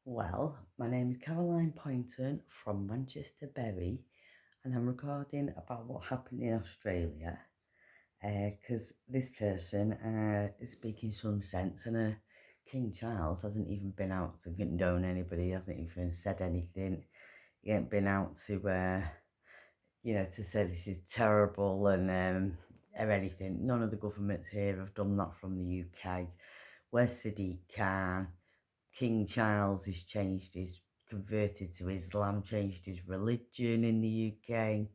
Well, my name is Caroline Poynton from Manchester Bury, and I'm recording about what happened in Australia. Because this person is speaking some sense, and King Charles hasn't even been out to condone anybody, hasn't even said anything. He ain't been out to, to say this is terrible or anything. None of the governments here have done that from the UK. Where's Sadiq Khan? King Charles has converted to Islam, changed his religion in the UK.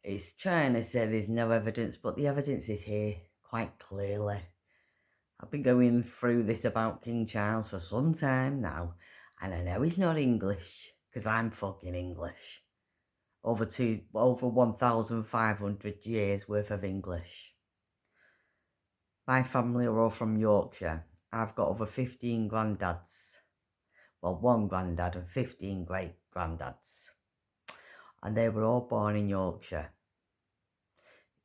It's trying to say there's no evidence, but the evidence is here quite clearly. I've been going through this about King Charles for some time now, and I know he's not English, because I'm fucking English. Over 1,500 years worth of English. My family are all from Yorkshire. I've got over 15 granddads. Well, one granddad and 15 great granddads. And they were all born in Yorkshire,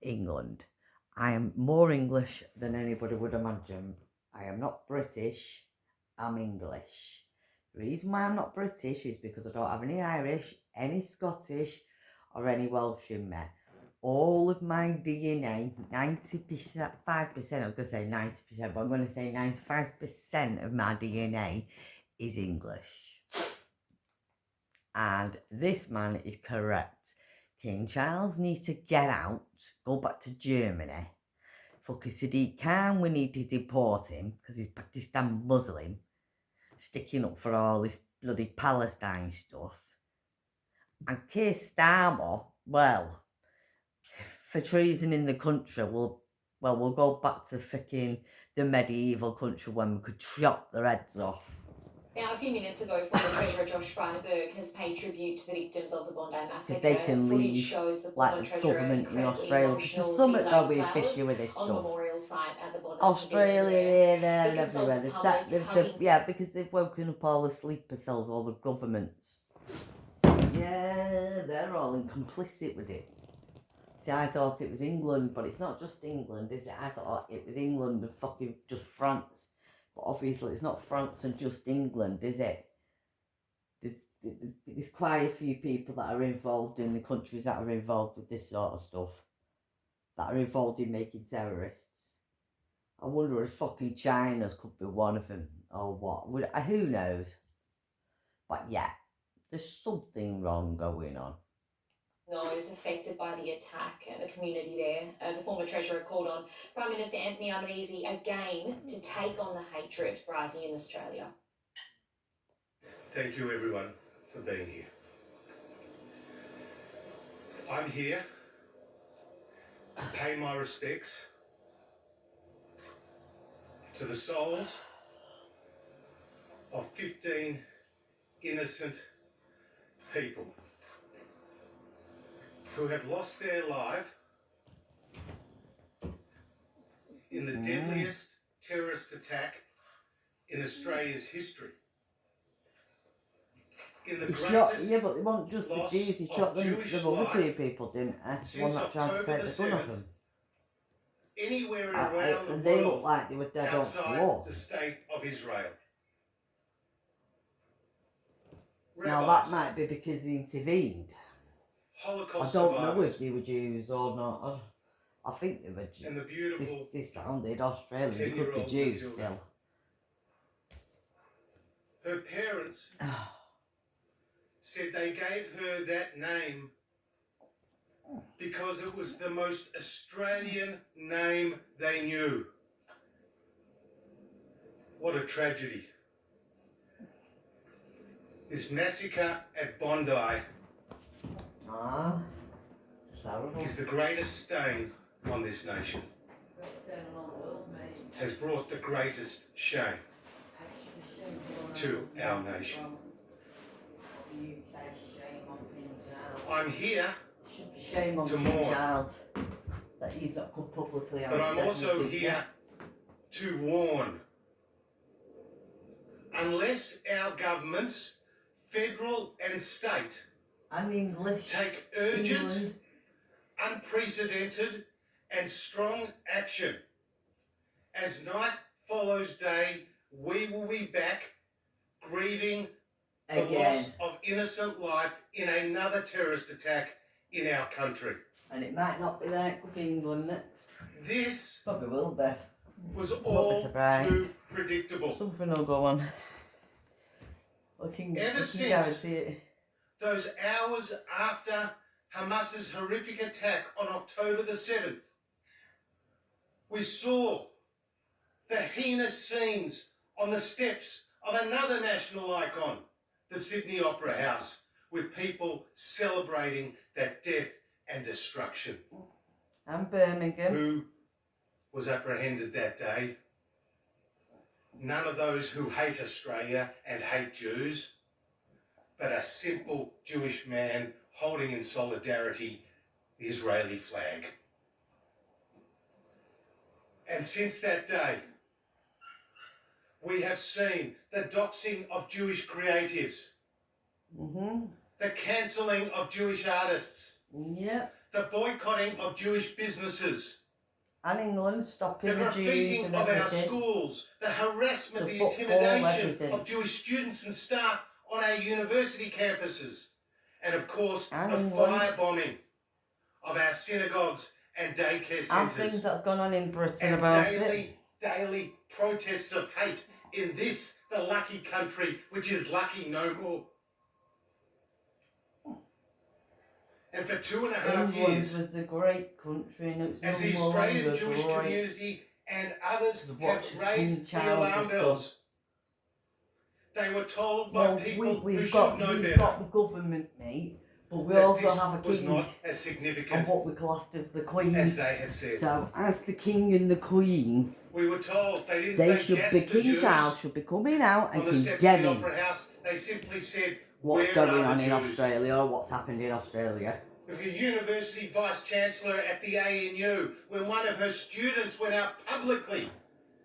England. I am more English than anybody would imagine. I am not British, I'm English. The reason why I'm not British is because I don't have any Irish, any Scottish, or any Welsh in me. All of my DNA, 90%, 5%, I was going to say 90%, but I'm going to say 95% of my DNA is English. And this man is correct. King Charles needs to get out, go back to Germany. Fucking Sadiq Khan, we need to deport him because he's Pakistan Muslim, sticking up for all this bloody Palestine stuff. And Keir Starmer, well, for treason in the country, we'll go back to fucking the medieval country when we could chop their heads off. Now, a few minutes ago, former Treasurer Josh Frydenberg has paid tribute to the victims of the Bondi massacre. Because they can Footage leave, shows the like former the Treasurer government in incredibly Australia, because emotional there's as he something laid going flowers fishy with this on the stuff. memorial site at the Bondi Australia Convention here, there, there. and He everywhere. consulted They've public, hugging. yeah, because they've woken up all the sleeper cells, all the governments. Yeah, they're all complicit with it. See, I thought it was England, but it's not just England, is it? I thought it was England and fucking just France. But obviously it's not France and just England, is it? There's quite a few people that are involved in the countries that are involved with this sort of stuff. That are involved in making terrorists. I wonder if fucking China's could be one of them, or what. Who knows? But yeah, there's something wrong going on. Those affected by the attack and the community there. The former Treasurer called on Prime Minister Anthony Albanese again to take on the hatred rising in Australia. Thank you, everyone, for being here. I'm here to pay my respects to the souls of 15 innocent people who have lost their life in the deadliest terrorist attack in Australia's history. In the greatest Yeah, but they weren't just the Jews. He shot them, the other two people, didn't he? The one that tried to take the gun off him. Anywhere around the world, they looked like they were dead on outside floor. the state of Israel. Now that might be because they intervened. Holocaust I don't know survivors, if they were Jews or not. I think they were Jews. And the beautiful this sounded Australian. They could be Jews Matilda. still. Her parents said they gave her that name because it was the most Australian name they knew. What a tragedy. This massacre at Bondi is the greatest stain on this nation. Has brought the greatest shame to our nation. I'm here Shame on King Charles that he's not come publicly on. But I'm also here to warn. Unless our governments, federal and state, take urgent, unprecedented and strong action, as night follows day, we will be back grieving the again. loss of innocent life in another terrorist attack in our country. And it might not be like England next. This Probably will be. was Won't be all surprised. too predictable. Something will go on. I can guarantee it. Those hours after Hamas's horrific attack on October the 7th, we saw the heinous scenes on the steps of another national icon, the Sydney Opera House, with people celebrating that death and destruction. And Birmingham. Who was apprehended that day? None of those who hate Australia and hate Jews, but a simple Jewish man holding in solidarity the Israeli flag. And since that day, we have seen the doxing of Jewish creatives, the cancelling of Jewish artists, the boycotting of Jewish businesses, and England stopping the the Jews graffitiing and of our everything. schools, the harassment, The the football, intimidation everything. of Jewish students and staff on our university campuses, and of course And the England. firebombing of our synagogues and daycare And centres, things that's gone on in Britain and about it. daily protests of hate in this, the lucky country, which is lucky no more. And for 2.5 England years, was the great country, and it's as the no Australian longer Jewish great. community and others What have King raised the Charles alarm has bells, they were told by people who should know we've better got the government, mate, but we that also this have a was king not as and significant what we classed as the queen. as they had said. So, as the king and the queen, We were told they didn't they say should yes be, to King Jews Charles should be coming out and on the steps of the condemning Opera House. They simply said, what's "Where going are on the in Jews?" Australia or what's happened in Australia. With a university vice-chancellor at the ANU, when one of her students went out publicly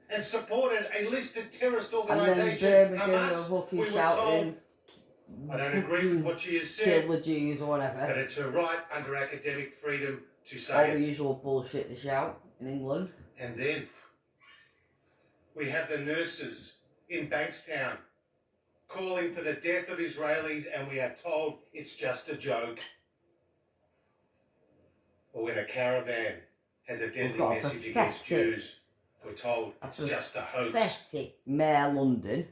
and supported a listed terrorist And then organisation, Birmingham Hamas, were fucking we were shouting, told, I don't agree with what she has kill said, the Jews or but whatever. it's her right under academic freedom to All say the it. usual bullshit they shout in England. And then we have the nurses in Bankstown calling for the death of Israelis, and we are told it's just a joke. Or when a caravan has a deadly got a message against pathetic- Jews, we're told it's just a hoax. Pathetic Mayor London.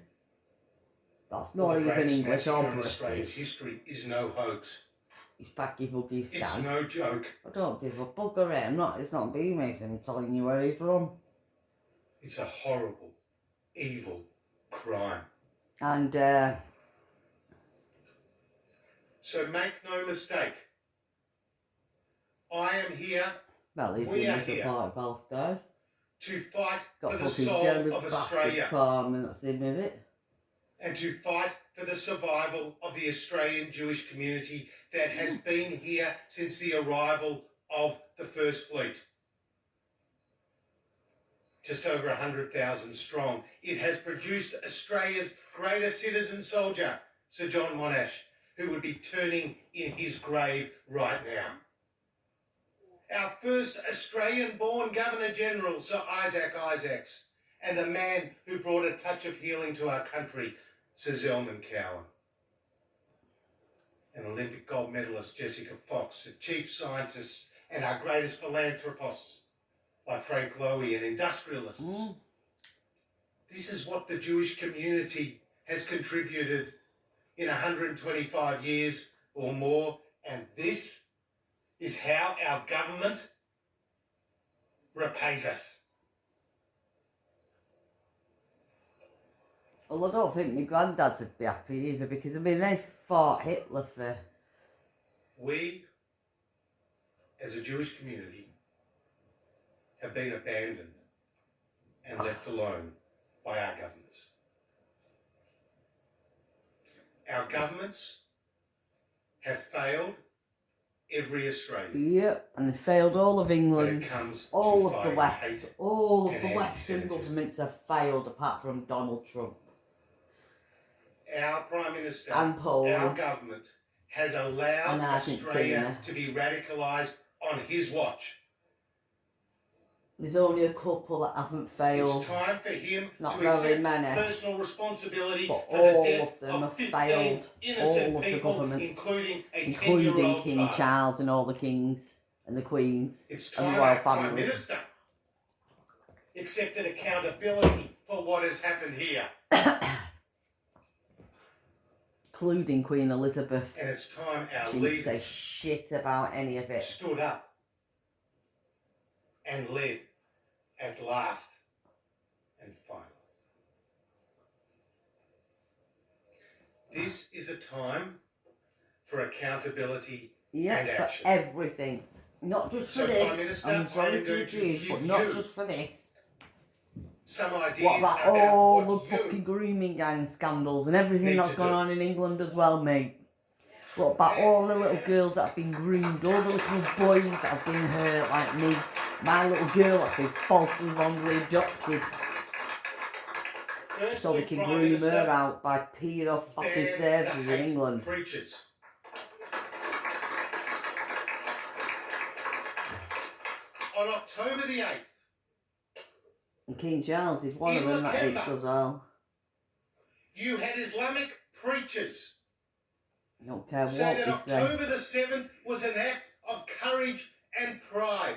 That's not Well, the even greatest English or massacre in Australia's British. history is no hoax. He's packy buggy It's Stan. no joke. I don't give a bugger it. It's not being Mason telling you where he's from. It's a horrible, evil crime. And, So make no mistake. I am here well, he's We in are the here. support of Palestine. to fight Got for the fucking soul German of bastard Australia Carmen that's in with it. and to fight for the survival of the Australian Jewish community that has been here since the arrival of the First Fleet. Just over 100,000 strong. It has produced Australia's greatest citizen soldier, Sir John Monash, who would be turning in his grave right now. Our first Australian-born Governor-General, Sir Isaac Isaacs, and the man who brought a touch of healing to our country, Sir Zelman Cowan. And Olympic gold medalist Jessica Fox, the chief scientists and our greatest philanthropists, like Frank Lowy, and industrialists. This is what the Jewish community has contributed in 125 years or more, and this is how our government repays us. Well, I don't think my granddads would be happy either because, I mean, they fought Hitler for... We, as a Jewish community, have been abandoned and left alone by our governments. Our governments have failed every Australian. Yep, and they failed all of when England, it comes all to of the fighting West, hate all of and the Western anti-Semitism. governments have failed apart from Donald Trump. Our Prime Minister, And Poland. our government, has allowed And Australia Argentina. to be radicalised on his watch. There's only a couple that haven't failed. It's time for him Not to very accept many. personal responsibility But for the all death of them have 15 failed. innocent All of the people, governments. including a Including 10-year-old King child. Charles and all the kings and the queens It's and the time royal our Prime families. Minister accepted accountability for what has happened here. Including Queen Elizabeth. And it's time our She didn't say leaders shit about any of it. stood up and led at last and finally. This is a time for accountability Yeah, and for action. everything. Not just for So, Prime this. Minister, I'm I sorry am for the going to Jews, but give not you just for this. some ideas What about about all the what you fucking grooming gang scandals and everything need that's to gone do. on in England as well, mate? What about all the little girls that have been groomed, all the little boys that have been hurt like me, my little girl that's been falsely, wrongly adopted, so they Firstly, can Prime groom her Minister, out by pedo fucking ban the services in hate England. preachers. On October the 8th, And King Charles is one of In them that hates Lakemba. us all. you had Islamic preachers I don't care say what that they say. October the 7th was an act of courage and pride.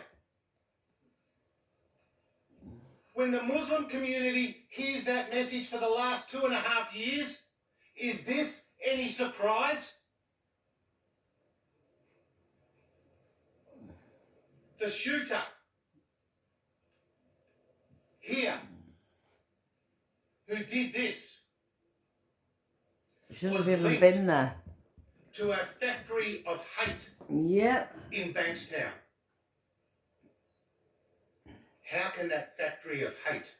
When the Muslim community hears that message for the last 2.5 years, is this any surprise? The shooter here who did this Shouldn't was have even linked been there. to a factory of hate Yep. in Bankstown. How can that factory of hate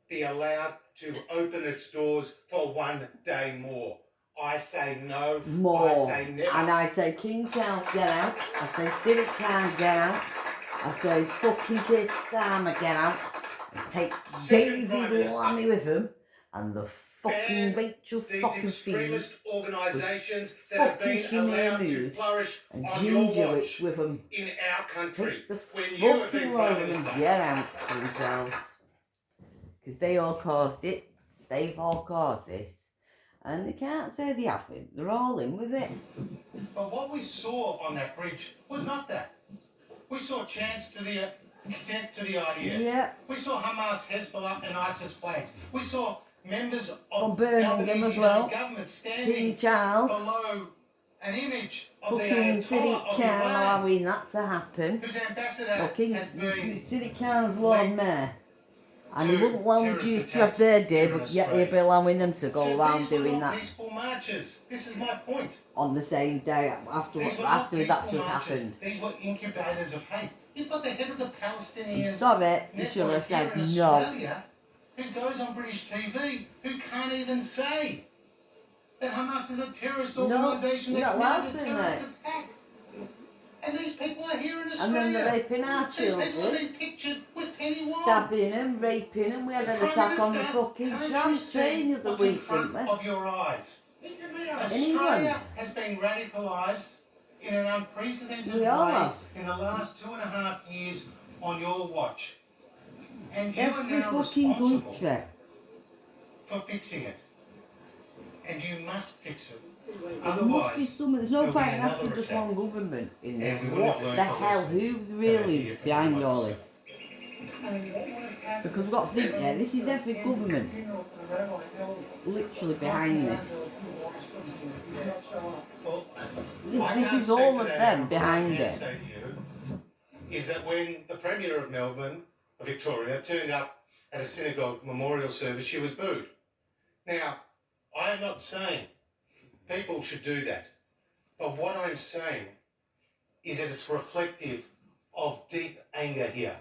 be allowed to open its doors for one day more? I say no. More. I say never. And I say King Charles, get out. I say Civic Khan, get out. I say fucking Keir Starmer, get out. And take Second David Prime Minister, Lammy with him. And the fucking ban Rachel these fucking extremist Thieves. organisations that have Fucking been Shimei allowed to Mood flourish and on your Ginger watch Witch with them. in our country Take the when you have fucking been lot Prime of them Minister. and get out for themselves. Because they all caused it. They've all caused this. And they can't say they haven't. They're all in with it. But what we saw on that bridge was not that. We saw chants to the death to the IDF. Yeah. We saw Hamas, Hezbollah and ISIS flags. We saw members From of Birmingham as Albanese's well. own government standing King Charles. below an image of the Fucking City Ayatollah of Khan Iran, allowing that to happen. whose ambassador Well, has been City Khan's Lord linked Mayor. And he to wouldn't allow the terrorist Jews to have attacks their day, here in but yet he'd be Australia. allowing them to go So around these were doing not that peaceful marches. This is my point. on the same day after These were after not that's peaceful just marches. happened. These were incubators of hate. You've got the head of the I'm Palestinian sorry, you should network have said here in no. Australia who goes on British TV who can't even say that Hamas is a terrorist organisation you're that not allowed committed a to, terrorist mate. attack. And these people are here in And Australia. then they're raping our These people have children, been pictured with Penny Wong. stabbing them, raping them. We had an Prime attack on the Minister, fucking can't tram you see train the other what's in week, didn't front we? of your eyes? In Australia England. has been radicalised in an unprecedented We all way have. in the last 2.5 years on your watch. And you are Every now fucking responsible country. for fixing it. And you must fix it. There must be Otherwise, some. There's no there'll be point in asking another just attack. one government in this. And we wouldn't What have learned the the hell? lessons Who that are really here is from behind all 9/11. this? Because we've got to think, yeah, this is every government literally behind this. Well, This, I this can't is speak all for of that. them What I behind can it. say to you is that when the Premier of Melbourne, of Victoria, turned up at a synagogue memorial service, she was booed. Now, I am not saying people should do that. But what I'm saying is that it's reflective of deep anger here.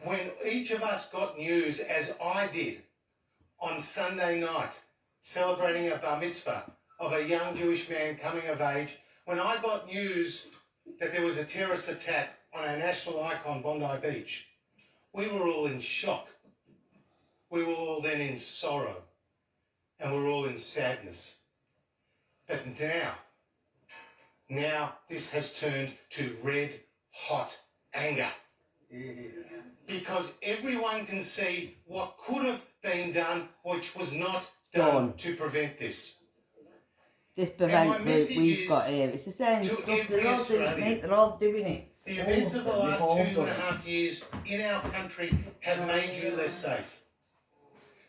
When each of us got news, as I did, on Sunday night, celebrating a bar mitzvah of a young Jewish man coming of age, when I got news that there was a terrorist attack on our national icon, Bondi Beach, we were all in shock. We were all then in sorrow, and we were all in sadness. But now this has turned to red hot anger. Because everyone can see what could have been done, which was not done to prevent this. This And my prevent group message we've is got here, it's the same to stuff, every they're all doing it, Australian. mate, they're all doing it. The All events of the them, they've last all 2.5 years in our country have made you less safe.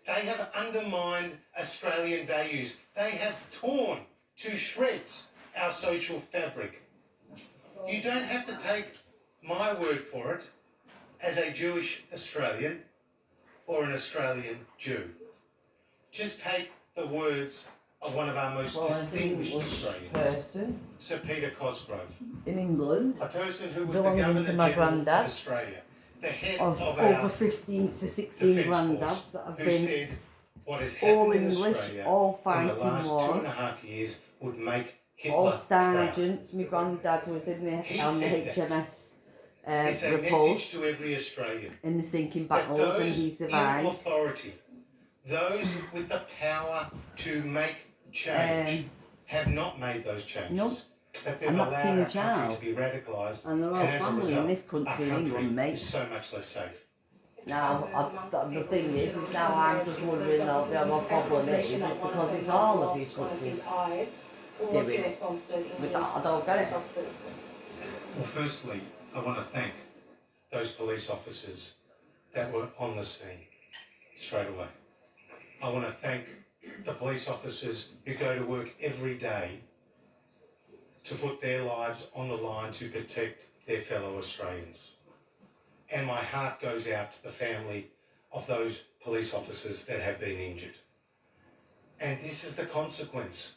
They have undermined Australian values. They have torn to shreds our social fabric. You don't have to take my word for it as a Jewish Australian or an Australian Jew. Just take the words of one of our most distinguished Australians, person Sir Peter Cosgrove, in England, a person who was the belonging Governor to my General of granddad, Australia, the head of of over our 15 to 16 Defence granddads Force, that have who been said what has all happened in English, Australia all in the fighting last wars, 2.5 years would make all Hitler proud. sergeants. My granddad was in He on the said that. HMS It's a message Repulse to every Australian in the sinking that battles, and those he in survived. authority, those with the power to make change, have not made those changes. Nope. That they've And that's allowed King our country Charles. to be radicalised, And they're all and as a family in result, this our country in country England, mate. is so much less safe. Now, the thing is now I'm just wondering what problem it is. It's because it's all of these countries doing it. But I don't get it. Well, firstly, I want to thank those police officers that were on the scene straight away. I want to thank the police officers who go to work every day to put their lives on the line to protect their fellow Australians. And my heart goes out to the family of those police officers that have been injured. And this is the consequence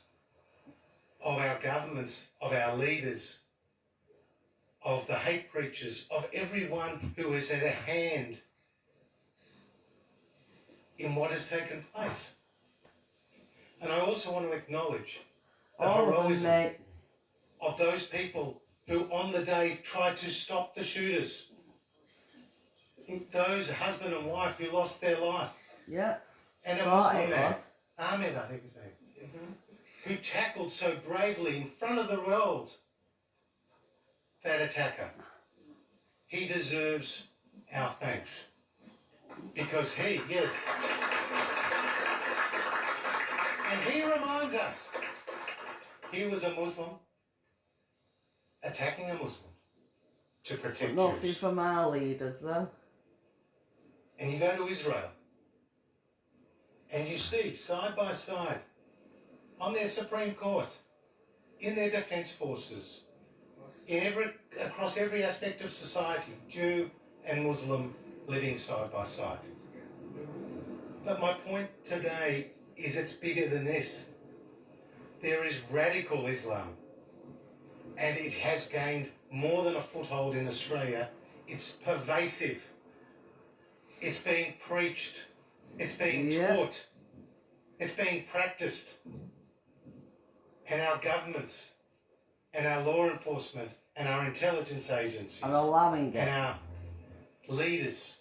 of our governments, of our leaders, of the hate preachers, of everyone who has had a hand in what has taken place. And I also want to acknowledge the heroism of those people who on the day tried to stop the shooters. Those husband and wife who lost their life. Yeah. And a Muslim man, Ahmed, I think his name, who tackled so bravely in front of the world that attacker. He deserves our thanks. Because he, yes, and he reminds us, he was a Muslim attacking a Muslim to protect nothing Jews. from our leaders, though. And you go to Israel, and you see side by side, on their Supreme Court, in their defence forces, across every aspect of society, Jew and Muslim living side by side. But my point today is it's bigger than this. There is radical Islam, and it has gained more than a foothold in Australia. It's pervasive. It's being preached. It's being taught. It's being practiced. And our governments and our law enforcement and our intelligence agencies are allowing it. And our leaders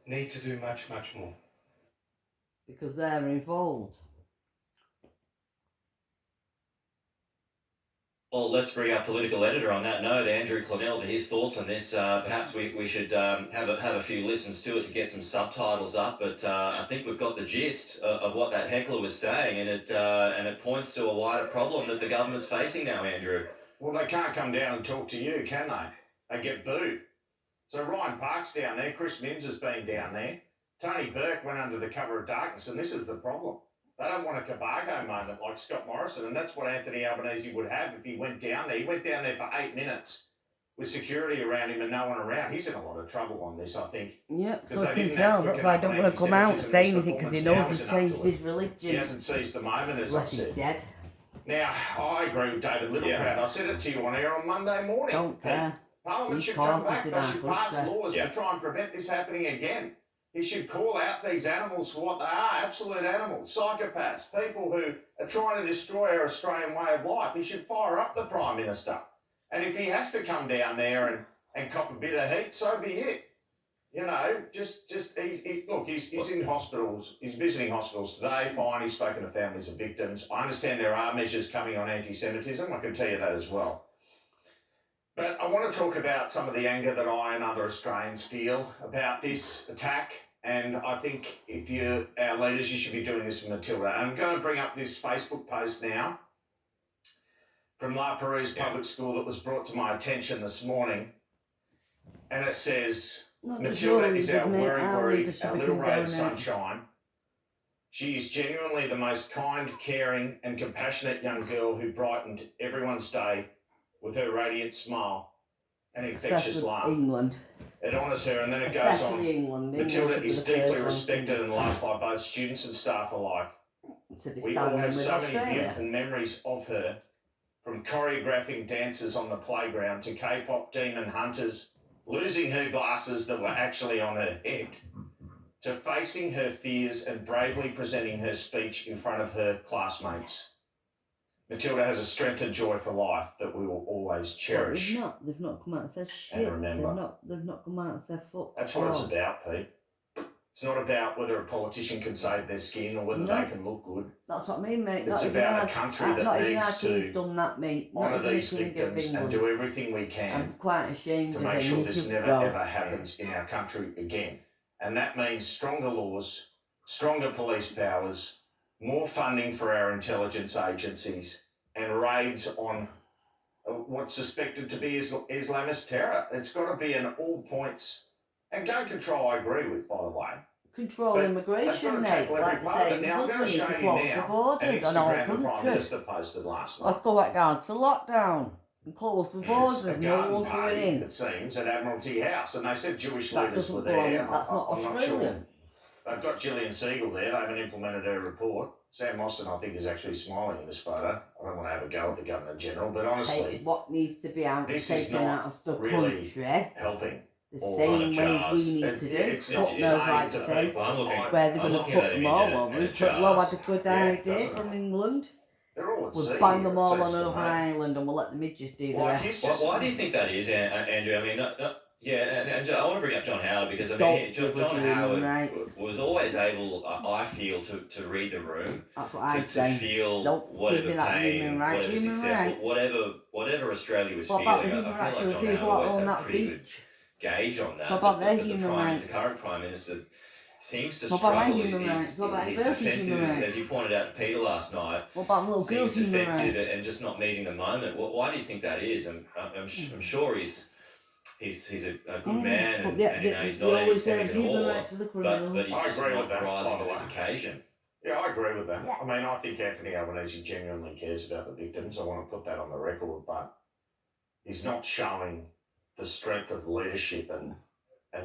need to do much, much more. Because they're involved. Well, let's bring our political editor on that note, Andrew Clennell, for his thoughts on this. Perhaps we should have a few listens to it to get some subtitles up, but I think we've got the gist of what that heckler was saying, and it points to a wider problem that the government's facing now, Andrew. Well, they can't come down and talk to you, can they? They get booed. So Ryan Park's down there, Chris Minns has been down there, Tony Burke went under the cover of darkness, and this is the problem. They don't want a Cabargo moment like Scott Morrison, and that's what Anthony Albanese would have if he went down there. He went down there for 8 minutes with security around him and no one around. He's in a lot of trouble on this, I think. Yeah, so I can tell. That's why I don't want to come out and say anything, because he knows he's changed his religion. He hasn't seized the moment, as I said. Unless he's dead. Now, I agree with David Littleproud. I said it to you on air on Monday morning. Don't care. Parliament should come back. They should pass laws to try and prevent this happening again. He should call out these animals for what they are, absolute animals, psychopaths, people who are trying to destroy our Australian way of life. He should fire up the Prime Minister. And if he has to come down there and cop a bit of heat, so be it. You know, he's in hospitals. He's visiting hospitals today. Fine, he's spoken to families of victims. I understand there are measures coming on anti-Semitism. I can tell you that as well. But I want to talk about some of the anger that I and other Australians feel about this attack. And I think if you're our leaders, you should be doing this with Matilda. And I'm going to bring up this Facebook post now from La Perouse Public School that was brought to my attention this morning. And it says, Matilda is our worry, our little ray of sunshine. She is genuinely the most kind, caring and compassionate young girl who brightened everyone's day with her radiant smile and infectious laugh. England. It honours her, and then it Especially goes on. England. Matilda is deeply respected and loved by both students and staff alike. We all have so many beautiful memories of her, from choreographing dances on the playground to K-pop demon hunters, losing her glasses that were actually on her head, to facing her fears and bravely presenting her speech in front of her classmates. Matilda has a strength and joy for life that we will always cherish. Well, they've not come out and said shit. And remember. They've not come out and said fuck. That's what it's about, Pete. It's not about whether a politician can save their skin or whether they can look good. That's what I mean, mate. It's about a country that needs to done that, mate. honour these victims and do everything we can I'm quite ashamed to of make him. sure He this should never go. ever happens in our country again. And that means stronger laws, stronger police powers, more funding for our intelligence agencies, and raids on what's suspected to be Islamist terror. It's got to be an all points. And gun control, I agree with, by the way. Control But immigration, they've got to mate. tackle every Like part they of say, it. Now, I'm we going to need to show you close the now borders an and Instagram the Prime country. Minister posted last night. Let's go back down to lockdown and close the borders. A No garden one party, going in. it seems, at Admiralty House, and they said Jewish That leaders were doesn't belong. there. That's not I'm not Australian. sure. They've got Gillian Siegel there. They haven't implemented her report. Sam Mostyn, I think, is actually smiling in this photo. I don't want to have a go at the Governor General, but honestly, Take what needs to be this is taken not out of the really country helping. the all same on a ways jars. we need It- to do. it's Fuck not knows saying like to to say people, I'm looking- where they're I'm going to looking put at them it all. in Well, a we put jars. Low had a good Yeah, idea doesn't from it? England. They're all at sea. We'll bang them it all seems on to another me. island and we'll let the midges do the Well, rest. he's Why do you think that is, Andrew? I mean, and I want to bring up John Howard because I Don't mean, give us John human Howard rights. was always able, I feel, to read the room, That's what I to say. feel Don't give whatever me that pain, human rights. whatever Human success, rights. whatever Australia was What feeling. about the human I rights feel of like the John people Howard that always own had a that pretty good beach? gauge on that. What about but their the human the rights? current Prime Minister seems to What about my struggle. human rights? What about His Bertie's defensive, human as rights? you pointed out to Peter last night, What about little girls' seems human defensive rights? and just not meeting the moment. Why do you think that is? I'm sure he's a good man But and, yeah, and you know, he's they not always have anti-Semitic at human all. rights for the But criminals. he's I just agree not with that, rising by the to this way. occasion. Yeah, I agree with that. Yeah. I mean, I think Anthony Albanese genuinely cares about the victims. I want to put that on the record, but he's not showing the strength of leadership and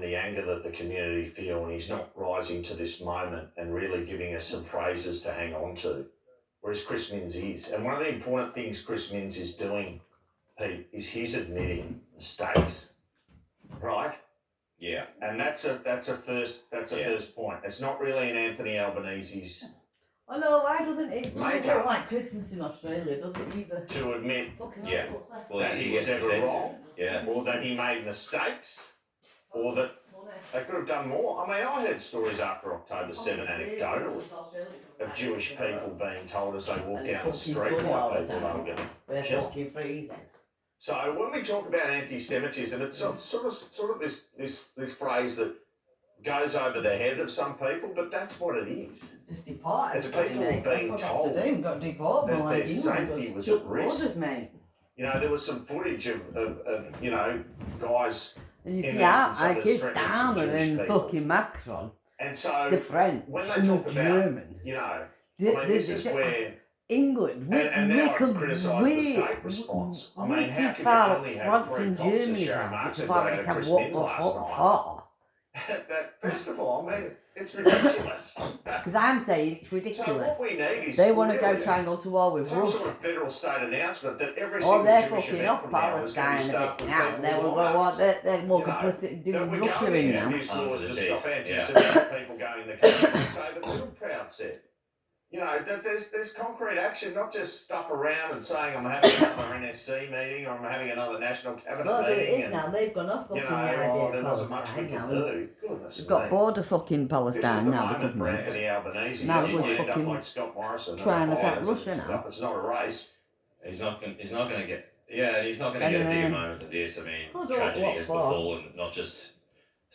the anger that the community feel, and he's not rising to this moment and really giving us some phrases to hang on to, whereas Chris Minns is. And one of the important things Chris Minns is doing, Pete, is he's admitting mistakes, right? Yeah. And that's a first point. It's not really in Anthony Albanese's Oh no, why doesn't it? Doesn't Makeup. look like Christmas in Australia, does it either? to admit Fucking Yeah. hell, what's that? Well, that he he gets was ever defensive. wrong, Yeah. or that he made mistakes, or that they could have done more. I mean, I heard stories after October 7 anecdotally of Jewish people being told as they walk down the street by people they were going to They're kill. fucking freezing. So when we talk about anti-Semitism, it's sort of this phrase that goes over the head of some people, but that's what it is. Just deport It's everybody, people mate. being That's what told to do. We've got to deport them that like their England. safety Just was shut at risk. borders, mate. You know, there was some footage of you know, guys, And you in see how essence, like others it's threatening some Starmer Jewish and people. fucking Macron, and so the French when they and the talk about, Germans. you know, The- I mean, the- this is the- where, England, and we now I've can criticised the state response. I mean, way how too can you far up only have France three and cops, as Germany's Sharon hands, Marks which said have already to said Chris what Minns the last fuck night? for. that first of all, I mean, it's ridiculous. Because I'm saying it's So ridiculous. what we need is They want to go really try and go to war with some sort Russia. of federal state announcement that every Oh, single they're Jewish fucking event up from now is going to Palestine a start bit with now. people They will lined go up. on. They're more You know, complicit that doing we're Russia going in to now. introduce laws Under to the stop teeth, anti-Semitic people going in the country. David Littleproud said. You know, that there's concrete action, not just stuff around and saying I'm having another NSC meeting or I'm having another national cabinet Well, that's what it meeting. is now. They've gone off You fucking know, the idea oh, of there wasn't much we Palestine could now. do. Goodness We've got me. border fucking This is Palestine the now, the moment for government. Anthony Albanese. Now He's we're going to end up fucking like Scott Morrison. trying to fight It's Russia now. It's not a race. He's not going to get Yeah, and he's not going to get a bigger moment than this. I mean, I don't tragedy what has for. befallen not just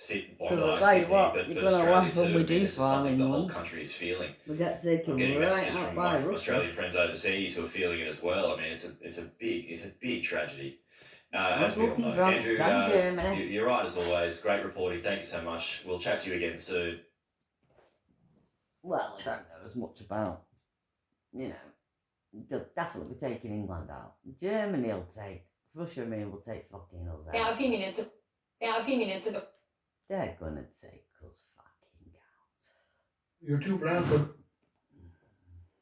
Because Bondi, I tell you Sydney, what, but you're Australia gonna laugh too. when we I mean, do this is for our something the whole England. country is feeling. We get I'm taken getting right messages out from by from Russia. Australian friends overseas who are feeling it as well. I mean, it's a big tragedy, as we all Looking know. France Andrew, and Germany. you're right as always. Great reporting. Thank you so much. We'll chat to you again soon. Well, I don't know as much about, you know, they'll definitely be taking England out. Germany will take, Russia, will take fucking us out. Now, a few minutes ago. They're gonna take us fucking out. You're too brown for.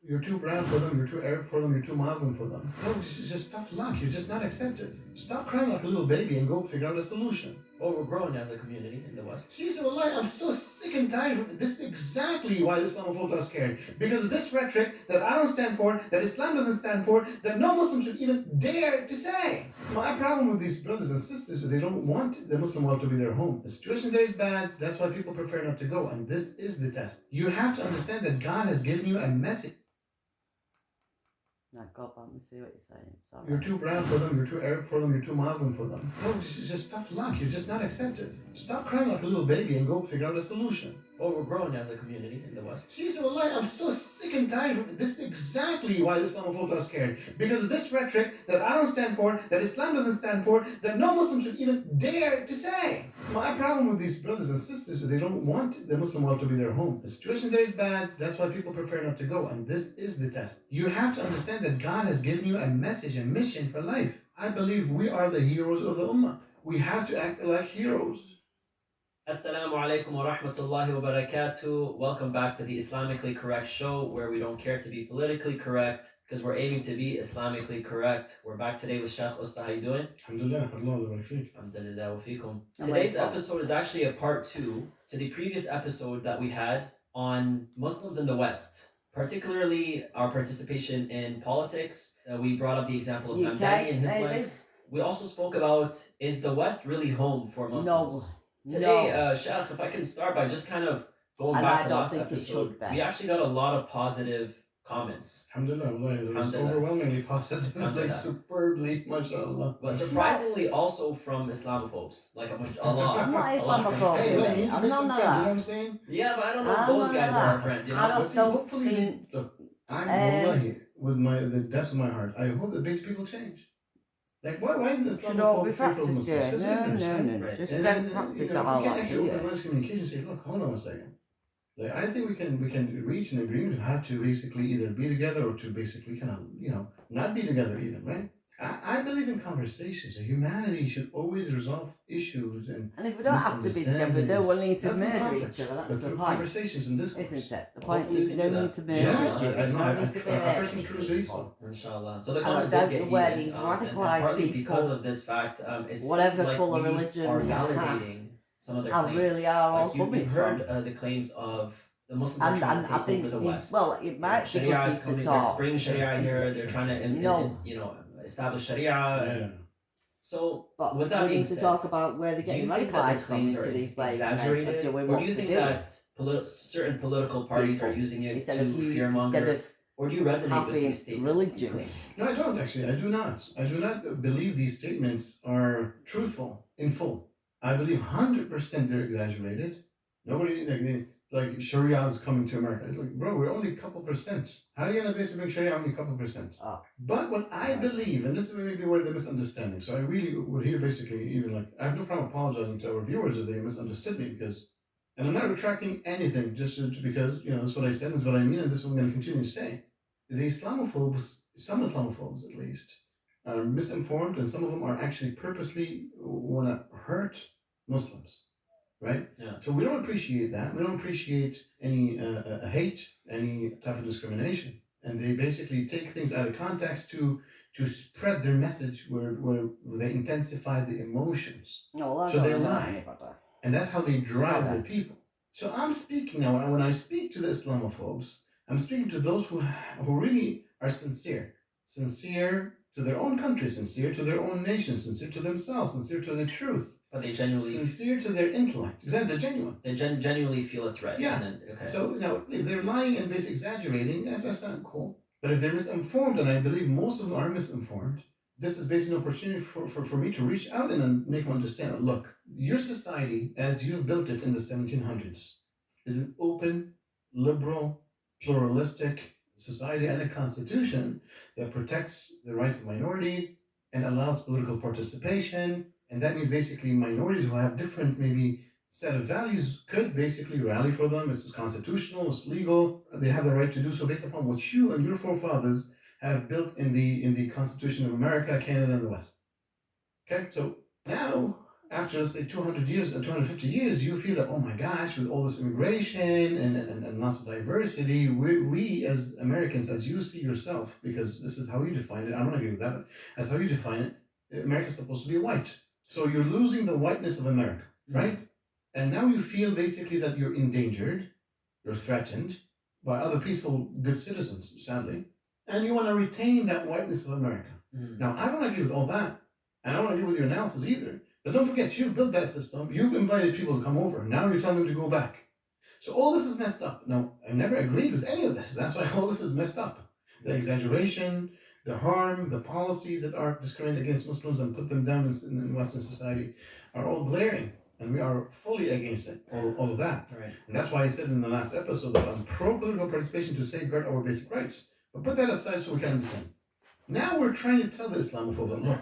You're too brown for them. You're too Arab for them. You're too Muslim for them. No, this is just tough luck. You're just not accepted. Stop crying like a little baby and go figure out a solution. Well, we're growing as a community in the West. Jesus, wallahi, I'm so sick and tired of this. Is exactly why the Islamophobes are scared. Because of this rhetoric that I don't stand for, that Islam doesn't stand for, that no Muslim should even dare to say. My problem with these brothers and sisters is they don't want the Muslim world to be their home. The situation there is bad. That's why people prefer not to go. And this is the test. You have to understand that God has given you a message. Now go back and see what you're saying. Sorry. You're too brown for them, you're too Arab for them, you're too Muslim for them. No, this is just tough luck. You're just not accepted. Stop crying like a little baby and go figure out a solution. Well, we're growing as a community in the West. Jesus, wallahi, I'm so sick and tired of this. Is exactly why the Islamophobes are scared. Because of this rhetoric that I don't stand for, that Islam doesn't stand for, that no Muslim should even dare to say. My problem with these brothers and sisters is they don't want the Muslim world to be their home. The situation there is bad. That's why people prefer not to go. And this is the test. You have to understand that God has given you a message, a mission for life. I believe we are the heroes of the Ummah. We have to act like heroes. Assalamu alaikum wa rahmatullahi wa barakatuh. Welcome back to the Islamically Correct Show, where we don't care to be politically correct because we're aiming to be Islamically correct. We're back today with Sheikh Usta. How you doing? Alhamdulillah, Allah barik. Alhamdulillah wa fikum. I'm Today's like, episode is actually a part 2 to the previous episode that we had on Muslims in the West, particularly our participation in politics. We brought up the example of UK, Hamdani and his maybe? legs. We also spoke about, is the West really home for Muslims? Today, Sheikh, if I can start by just kind of going And back I to don't last think it episode, should be. we actually got a lot of positive comments. Alhamdulillah, wallahi, there was Alhamdulillah. overwhelmingly positive, like Alhamdulillah. superbly, mashallah. But surprisingly also from Islamophobes. Like a lot. I'm not a lot from Islamophobe, Hey, really. man, you need to I'm make not some that. friends, you know what I'm saying? Yeah, but I don't know if I'm those not guys that. are our friends, you I know? don't- But see, don't hopefully, think- look, wallahi, with the depths of my heart, I hope that basic people change. Like, why isn't Islam Should all for be fearful practiced, Muslims? yeah. Because No, ignorance, no, right? no, no. Right. Just And don't then, practice you that know, all if we can that, actually do open you? lines of communication and say, look, hold on a second. Like, I think we can reach an agreement of how to basically either be together or to basically kind of, not be together even, right? I believe in conversations. So humanity should always resolve issues and And if we don't have to be together, no one needs to That's not murder conflict, each other. but That's the through point. conversations and discourse. Isn't it? The point Hopefully is we no can do need that. to murder Yeah, each other. I know. No I need to be personally murdering truly believe so. people. Inshallah. So the And comments I did don't get know where heated, these and radicalised partly people, because of this fact, it whatever seems like colour we religion are they have, validating some of their I claims. really are all Like you've coming heard from. the claims of the Muslims are And trying to I take think over the it's, West. well, it might be Sharia good is for you coming, to they're talk. bringing Sharia here, they're trying to No. establish Sharia. Yeah. So But with that we being need to said, talk about where they're do you getting think that the radicalised from claims into are these ways, mate, of exaggerated, doing or what do you they're think doing. that certain political parties are People, using it instead to of you, fearmonger, instead of or do you resonate with having these statements, religion. these claims? No, I don't actually. I do not. I do not believe these statements are truthful in full. I believe 100% they're exaggerated. Nobody like Sharia is coming to America. It's like, bro, we're only a couple percent. How are you gonna basically make Sharia only a couple percent? Oh. But what I believe, and this is maybe where the misunderstanding. So I really would here basically even like I have no problem apologizing to our viewers if they misunderstood me because, and I'm not retracting anything just because that's what I said, this is what I mean, and this is what I'm going to continue to say. The Islamophobes, some Islamophobes at least, are misinformed, and some of them are actually purposely want to hurt Muslims, right? Yeah. So we don't appreciate that. We don't appreciate any hate, any type of discrimination, and they basically take things out of context to spread their message where they intensify the emotions, No, I So don't they know lie. about that. and that's how they drive Okay. their people. So I'm speaking now. When I speak to the Islamophobes, I'm speaking to those who really are sincere to their own country, sincere to their own nation, sincere to themselves, sincere to the truth, But they genuinely sincere to their intellect. Exactly, they're genuine. they genuinely feel a threat. Yeah. And then, okay. So if they're lying and basically exaggerating, that's not cool. But if they're misinformed, and I believe most of them are misinformed, this is basically an opportunity for me to reach out and make them understand that, look, your society, as you've built it in the 1700s, is an open, liberal, pluralistic society and a constitution that protects the rights of minorities and allows political participation. And that means basically minorities who have different, maybe, set of values could basically rally for them. It's constitutional, it's legal, they have the right to do so based upon what you and your forefathers have built in the Constitution of America, Canada, and the West. Okay, so now, after let's say 200 years and 250 years, you feel that, oh my gosh, with all this immigration and lots of diversity, we as Americans, as you see yourself, because this is how you define it, I don't agree with that, but as how you define it, America's supposed to be white. So you're losing the whiteness of America, right? And now you feel basically that you're endangered, you're threatened by other peaceful, good citizens, sadly, and you want to retain that whiteness of America. Now, I don't agree with all that, and I don't agree with your analysis either. But don't forget, you've built that system, you've invited people to come over, now you're telling them to go back. So all this is messed up. Now, I never agreed with any of this. That's why all this is messed up. The exaggeration, the harm, the policies that are discriminating against Muslims and put them down in Western society are all glaring. And we are fully against it, all of that. Right. And that's why I said in the last episode that I'm pro-political participation to safeguard our basic rights. But put that aside so we can understand. Now we're trying to tell the Islamophobes, look,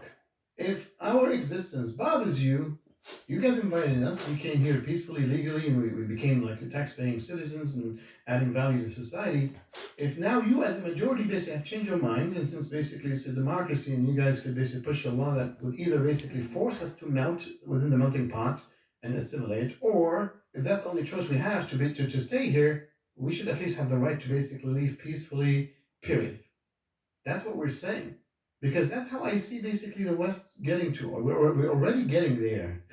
if our existence bothers you, you guys invited us, we came here peacefully, legally, and we became like tax-paying citizens and adding value to society. If now you as a majority basically have changed your minds, and since basically it's a democracy and you guys could basically push a law that would either basically force us to melt within the melting pot and assimilate, or if that's the only choice we have to stay here, we should at least have the right to basically leave peacefully, period. That's what we're saying. Because that's how I see basically the West getting to, or we're already getting there.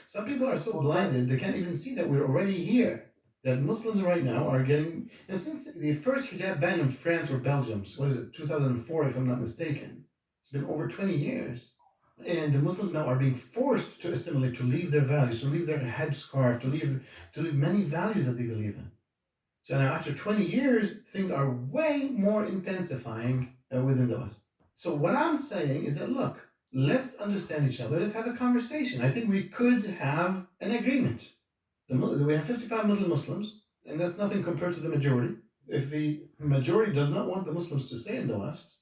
Some people are so blinded, they can't even see that we're already here. That Muslims right now are getting, since the first hijab ban in France or Belgium, what is it, 2004 if I'm not mistaken, it's been over 20 years. And the Muslims now are being forced to assimilate, to leave their values, to leave their headscarf, to leave many values that they believe in. So now after 20 years, things are way more intensifying within the West. So what I'm saying is that, look, let's understand each other. Let's have a conversation. I think we could have an agreement. We have 55 Muslims, and that's nothing compared to the majority. If the majority does not want the Muslims to stay in the West,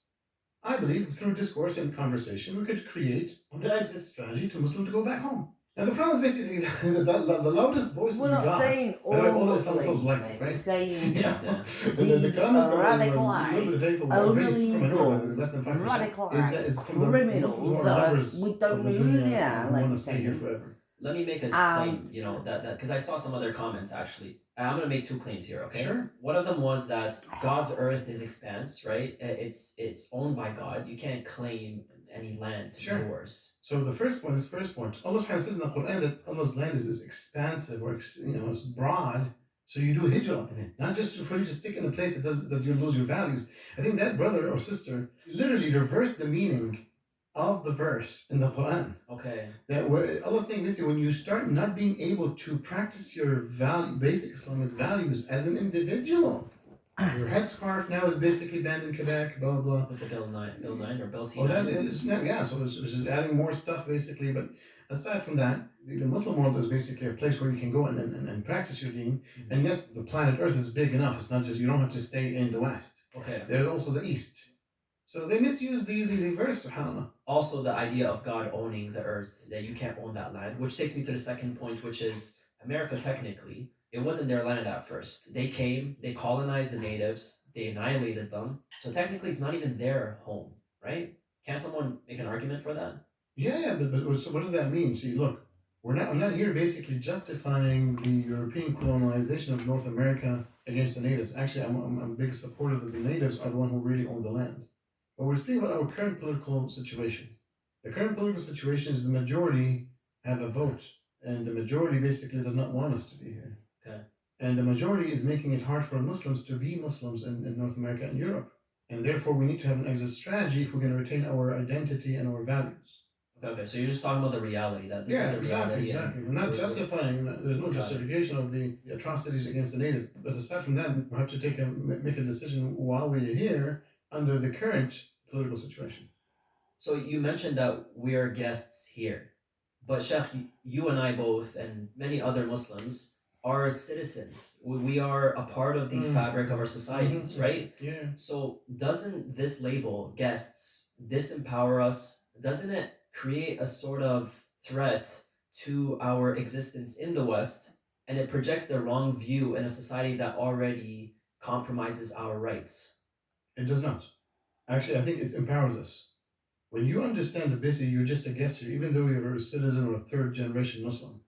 I believe through discourse and conversation, we could create the exit strategy to Muslims to go back home. Now the problem is basically the loudest voices We're we not got. saying all the Muslims, like mate. right? We're saying Yeah. these radicalized, illegal, less than 5%, radicalized is from the Muslims who criminals are that lovers we don't of know the who dunya they are, and like want you're to stay here saying. forever. Let me make a claim, that because I saw some other comments actually. I'm gonna make two claims here, okay? Sure. One of them was that God's earth is expanse, right? It's owned by God. You can't claim any land to be Sure. yours. So the first point, Allah subhanahu says in the Quran that Allah's land is expansive, or it's broad. So you do hijrah in it, not just for you to stick in a place that you lose your values. I think that brother or sister literally reversed the meaning of the verse in the Quran. Okay. That where Allah's saying basically, when you start not being able to practice your basic Islamic values as an individual, your headscarf now is basically banned in Quebec, blah blah. With the Bill 9 or Bill C9. Well, that is so it's just adding more stuff basically. But aside from that, the Muslim world is basically a place where you can go and practice your deen. Mm-hmm. And yes, the planet Earth is big enough. It's not just, you don't have to stay in the West. Okay. There's also the East. So they misuse the verse, subhanAllah. Also, the idea of God owning the earth, that you can't own that land, which takes me to the second point, which is America technically, it wasn't their land at first. They came, they colonized the natives, they annihilated them. So technically, it's not even their home, right? Can't someone make an argument for that? Yeah, but so what does that mean? See, look, I'm not here basically justifying the European colonization of North America against the natives. Actually, I'm a big supporter that the natives are the one who really own the land. But we're speaking about our current political situation. The current political situation is the majority have a vote, and the majority basically does not want us to be here. Okay. And the majority is making it hard for Muslims to be Muslims in North America and Europe. And therefore, we need to have an exit strategy if we're going to retain our identity and our values. Okay, so you're just talking about the reality, that this is the reality. Exactly. We're not justifying, there's no Got it. justification of the atrocities against the native. But aside from that, we have to make a decision while we're here under the current political situation. So you mentioned that we are guests here, but Sheikh, you and I both, and many other Muslims, are citizens. We are a part of the fabric of our societies, right? Yeah. So doesn't this label, guests, disempower us? Doesn't it create a sort of threat to our existence in the West? And it projects the wrong view in a society that already compromises our rights. It does not. Actually, I think it empowers us. When you understand that basically you're just a guest here, even though you're a citizen or a third generation Muslim,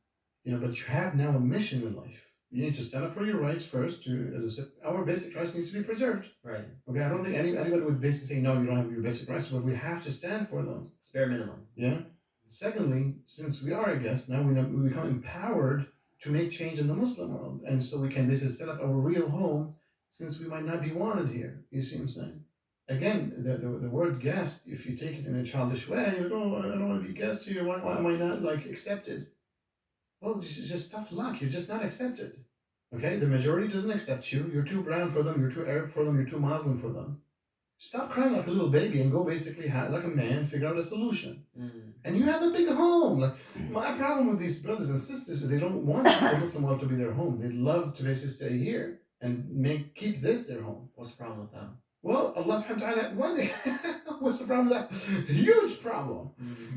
but you have now a mission in life. You need to stand up for your rights first. As I said, our basic rights needs to be preserved. Right. Okay, I don't think anybody would basically say no, you don't have your basic rights, but we have to stand for them. It's bare minimum. Yeah. Secondly, since we are a guest, now we become empowered to make change in the Muslim world, and so we can basically set up our real home, since we might not be wanted here. You see what I'm saying? Again, the word guest, if you take it in a childish way, you're like, oh, I don't want to be a guest here. Why am I not accepted? Well, it's just tough luck. You're just not accepted. Okay, the majority doesn't accept you. You're too brown for them. You're too Arab for them. You're too Muslim for them. Stop crying like a little baby and go basically like a man, figure out a solution. And you have a big home. My problem with these brothers and sisters is they don't want the Muslim world to be their home. They'd love to basically stay here and keep this their home. What's the problem with that? Well, Allah subhanahu wa ta'ala, one day, what's the problem with that? Huge problem.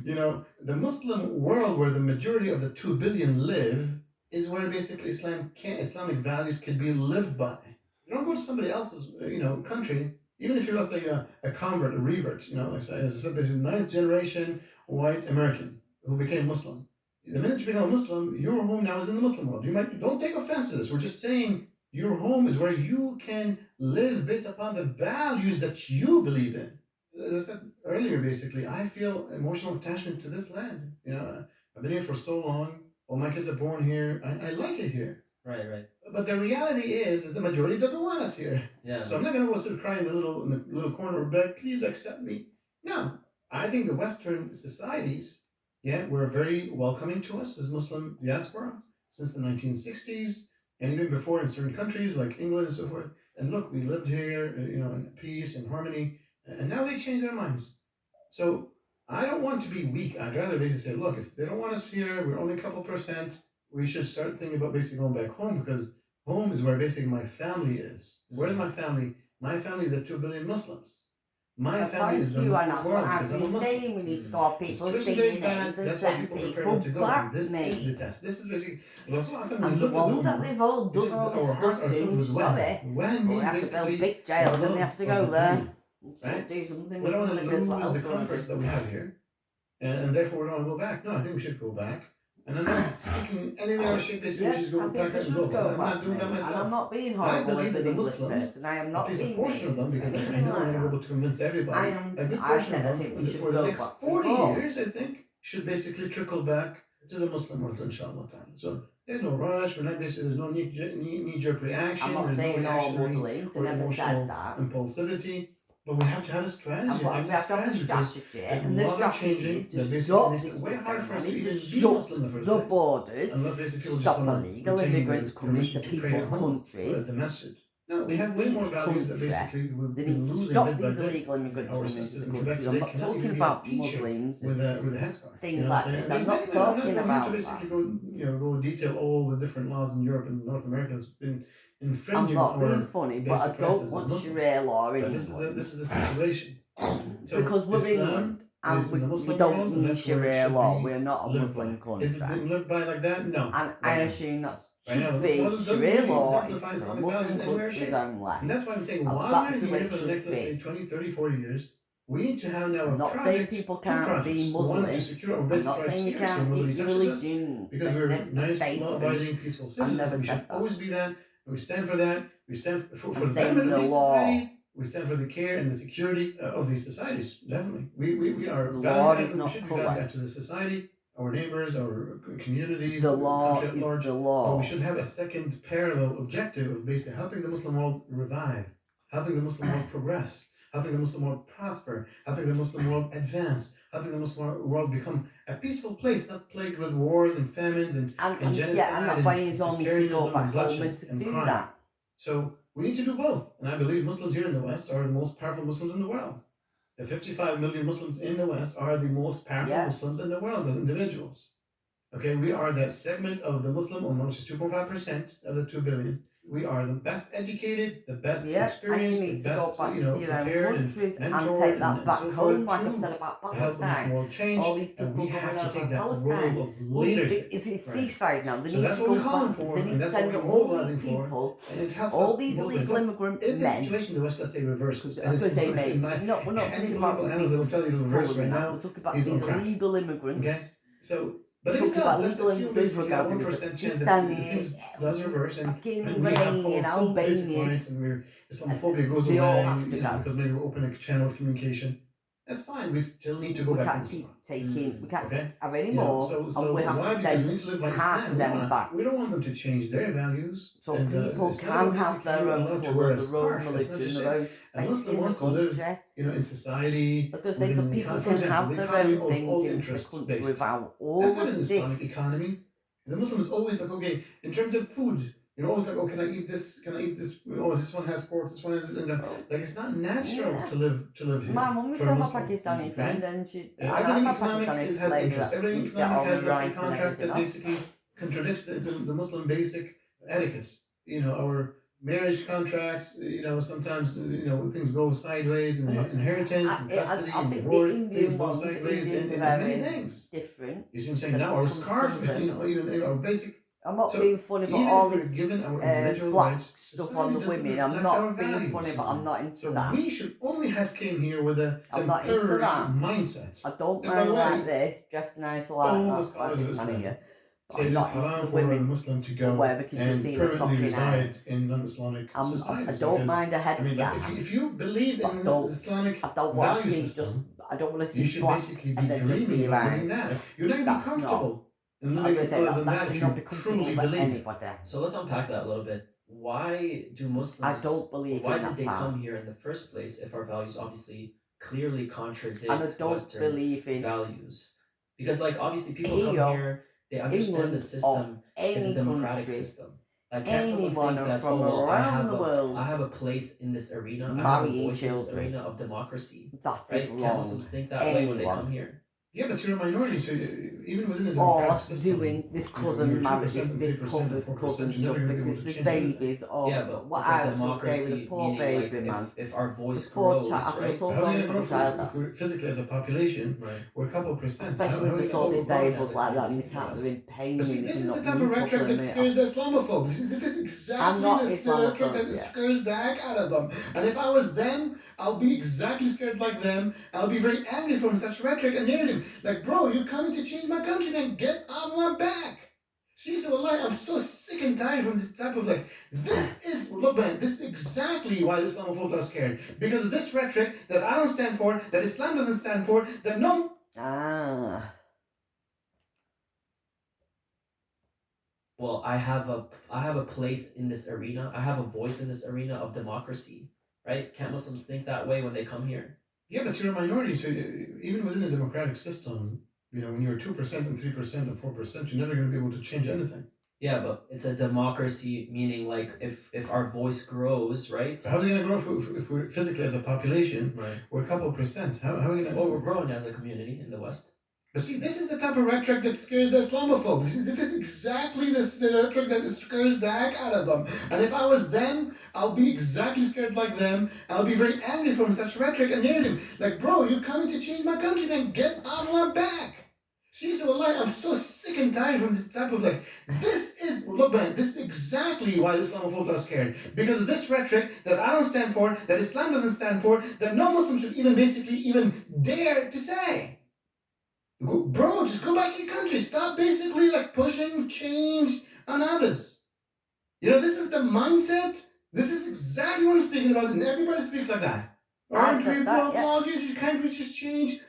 The Muslim world where the majority of the 2 billion live is where basically Islamic values can be lived by. You don't go to somebody else's, country, even if you're just like a convert, a revert, as I said, basically 9th generation white American who became Muslim. The minute you become a Muslim, your home now is in the Muslim world. Don't take offense to this. We're just saying your home is where you can live based upon the values that you believe in. As I said earlier, basically, I feel emotional attachment to this land. I've been here for so long. All my kids are born here. I like it here. Right. But the reality is the majority doesn't want us here. Yeah. So I'm not going to go sit cry in the little corner of bed. Please accept me. No, I think the Western societies, were very welcoming to us as Muslim diaspora since the 1960s. And even before in certain countries like England and so forth. And look, we lived here, in peace and harmony. And now they change their minds. So I don't want to be weak. I'd rather basically say, look, if they don't want us here, we're only a couple percent. We should start thinking about basically going back home, because home is where basically my family is. Where's my family? My family is the 2 billion Muslims. My family is the Muslim world, because I'm a Muslim. We need to go people speaking names and that's why send people prefer people not to go. back This me. is the test. This is basically And the ones that they've all done all this stuff to, sorry, we have to build big jails and they have to go there. Right? Do something We don't want to because what lose else the do we comforts do? that we have here, and therefore we don't want to go back. No, I think we should go back. And I'm not speaking any way or shape, basically, we should go I back think we and should go. go I'm back, not doing that mate. And myself. I'm not being I horrible believe as that an the English Muslims, person. I am at not least a being portion of them, because I anything know I'm like not able that. to convince everybody. A good I portion said I of think we them, should for the go next back 40 before. years, I think, should basically trickle back to the Muslim world, inshallah. So there's no rush. We're not basically, there's no knee-jerk reaction. I'm not there's saying no all reactionary Muslims, I or never emotional said that. impulsivity. But we have to have a strategy. And we have to have a strategy, and the laws are strategy changing, is to that basically stop makes this it way stuff harder for us to going on, even is to be shut Muslim in the first the place. borders, Unless basically people stop just want illegal to immigrants coming to to pray people's at home, countries. the message. No, we have way more values that basically we've They been need to losing stop bit by these bit. illegal immigrants Our coming into sisters the in Quebec countries. I'm today not cannot talking even about be a teacher Muslims with a headscarf. things like this. I'm not talking I'm not about to basically go detail all the different laws in Europe and North America that's been infringing I'm not our being funny, but I basic don't rights as want Muslims. Sharia law in But England. this is a situation. So because we're Islam England and is in the we Muslim don't world, and need that's where it Sharia should law. be We're not a lived Muslim by. country. Is it being lived by like that? No. And I Right now. assume that Right now, the should be Muslim world doesn't Sharia really law exemplify is for Islamic values Muslim in any way or countries shape. only. And that's why I'm saying, And while that's we're the way here it for the next, should let's say, be. 20, 30, 40 years, we need to have now I'm a not saying project, people two can't projects. be One, Muslim. to secure our I'm basic not rights saying you here, so can't nobody eat touches us, religion. because we're nice, law-abiding, peaceful I've citizens, never and we said should that. always be that. And we stand for that. We stand for I'm the saying betterment of the these law. societies. We stand for the care and the security of these societies. Definitely, we are The value law add, is we not should be colour. value add to the society, our neighbors, our communities, The the law country at is large. the But law. we should have a second parallel objective of basically helping the Muslim world revive, helping the Muslim world progress, helping the Muslim world prosper, helping the Muslim world advance, helping the Muslim world become a peaceful place, not plagued with wars and famines and genocide Yeah, and that's why you all need to go sectarianism back and home bloodshed and to and do crime. that. So we need to do both. And I believe Muslims here in the West are the most powerful Muslims in the world. the 55 million Muslims in the West are the most powerful Muslims in the world as individuals. Okay, we are that segment of the Muslim Ummah, which is 2.5% of the 2 billion. We are the best educated, the best experienced, and you need the to best, go back you know, to your own prepared countries and and mentored take that and back so home, forth like I to said about help the Muslim Palestine. world change. All these And people we going have on to take about that Palestine. role of Well, leadership. if it's Right. ceasefire now, they So need that's to what go we're calling back. for, They need and to that's what send we're all mobilizing these for. people, And it helps all us these mobilize. illegal Look, immigrant if the men. situation in the West, let's say, reverses, I was going to say, mate, we're not any talking about political analyst that will tell you it'll reverse right now, we're talking about he's these on crack. illegal immigrants. Okay, so but if Talking it does, about let's legal assume immigrants basically that regarding 1% chance that things does reverse and fucking we have Romanian, our full basic Albanian, rights and we're Islamophobia goes they all away, have to you know, go. because maybe we open a channel of communication. That's fine. We still need to go We back can't to keep Islam. taking, we can't Okay? have any You know, more, so and we have why? to Because we send need to live by half Islam. of them back. We don't want them to change their values. So and, people it's not can about have basically their you're own allowed to wear colour, a their own scarf. That's not religion, just their it. own And space Muslim in the wants to live, country. you know, in society. I was going to say, so people For can example, have the their economy own is things all in the interest country based. without all That's not of an Islamic this. economy. The Muslim is always like, okay, in terms of food, you're always like, oh, can I eat this? Can I eat this? Oh, this one has pork. This one has like it's not natural to live here. My mum used for to a have a Muslim, Pakistani friend, and and everything I've had economic Pakistanis has later interest. that Everything used to get economic all has the let's say rights and contract that everything basically contradicts the Muslim basic etiquettes. You know, our marriage contracts. You know, sometimes you know things go sideways in inheritance and custody I and think divorce. the Things Indian go ones, sideways Indians in are many very things. different. You see what I'm saying? Now our scarf, some of them. you know, even in our basic. I'm not So, being funny, but even all if we're this given our individual black rights, stuff on the society women, doesn't I'm reflect our not being values. funny, but I'm not into So that. we should only have came here with a I'm not into temporary that. mindset. I don't And by mind the way, like this, dressed nice like all the that, like scholars this of man Islam here. But say I'm it is not into haram the for a women Muslim to go where we can just and see the permanently fucking reside eyes. in non-Islamic I societies. don't because, mind a I mean, like, headscarf. if you believe But in the Islamic I don't want to value see system, I don't want to you see should black basically be and then just see dreaming your about living eyes. that. You're not going to be That's comfortable in I'm living going to say other than that that if cannot be you comfortable truly for believe. anybody. So let's unpack that a little bit. Why do Muslims? I don't believe why in did that they part. come here in the first place if our values obviously clearly contradict And I don't Western believe in values? Because like obviously people come Here, here, they understand England the system is a any democratic country, system. Like can't someone anyone think that from around the world I have a place in this arena, I have a marrying voice in this children. arena of democracy, That is right? Can't wrong. Muslims think that way when they Anyone. come here? Yeah, but you're a minority, so even within a Or democratic system, doing this you know, cousin you're married 2% this and this 3% cousin and 4%, cousin you're never stuff going to be able because to the change anything. babies or Yeah, but what it's I a was gay with democracy, a poor meaning like baby man. if our voice The poor grows, child, I feel right? so So how are sorry we for going the to child grow if that's we're physically as a population? Right. We're a couple percent. especially if they're so overgrown disabled as a like that and they community, can't yes. they're in pain But see, and they this is the cannot type of move rhetoric properly. that scares the Islamophobes. This is exactly I'm not the rhetoric that Islamophobe, scares the heck out of them. And if I was them, I'll be exactly scared like them. I'll be very angry from such rhetoric and narrative. Like, bro, you're coming to change my country, then get off my back. See, so Allah, I'm so sick and tired from this type of like, look man, this is exactly why the Islamophobes are scared. Because this rhetoric that I don't stand for, that Islam doesn't stand for, that no. Well, I have a place in this arena. I have a voice in this arena of democracy, right? Can't Muslims think that way when they come here? Yeah, but you're a minority, so even within a democratic system, you know, when you're 2% and 3% and 4%, you're never going to be able to change anything. Yeah, but it's a democracy, meaning like if our voice grows, right? So how's it going to grow if we're physically as a population? Right. We're a couple percent. How are we going to? Well, we're growing as a community in the West. But see, this is the type of rhetoric that scares the Islamophobes. This is exactly the rhetoric that scares the heck out of them. And if I was them, I'll be exactly scared like them. I'll be very angry from such rhetoric and narrative. Like, bro, you're coming to change my country, then get off my back. See, so Allah, I'm so sick and tired from this type of like, look man, this is exactly why the Islamophobes are scared. Because this rhetoric that I don't stand for, that Islam doesn't stand for, that no Muslim should even dare to say. Bro, just go back to your country. Stop basically like pushing change on others. You know, this is the mindset. This is exactly what I'm speaking about, and everybody speaks like that. Aren't we can't we just change?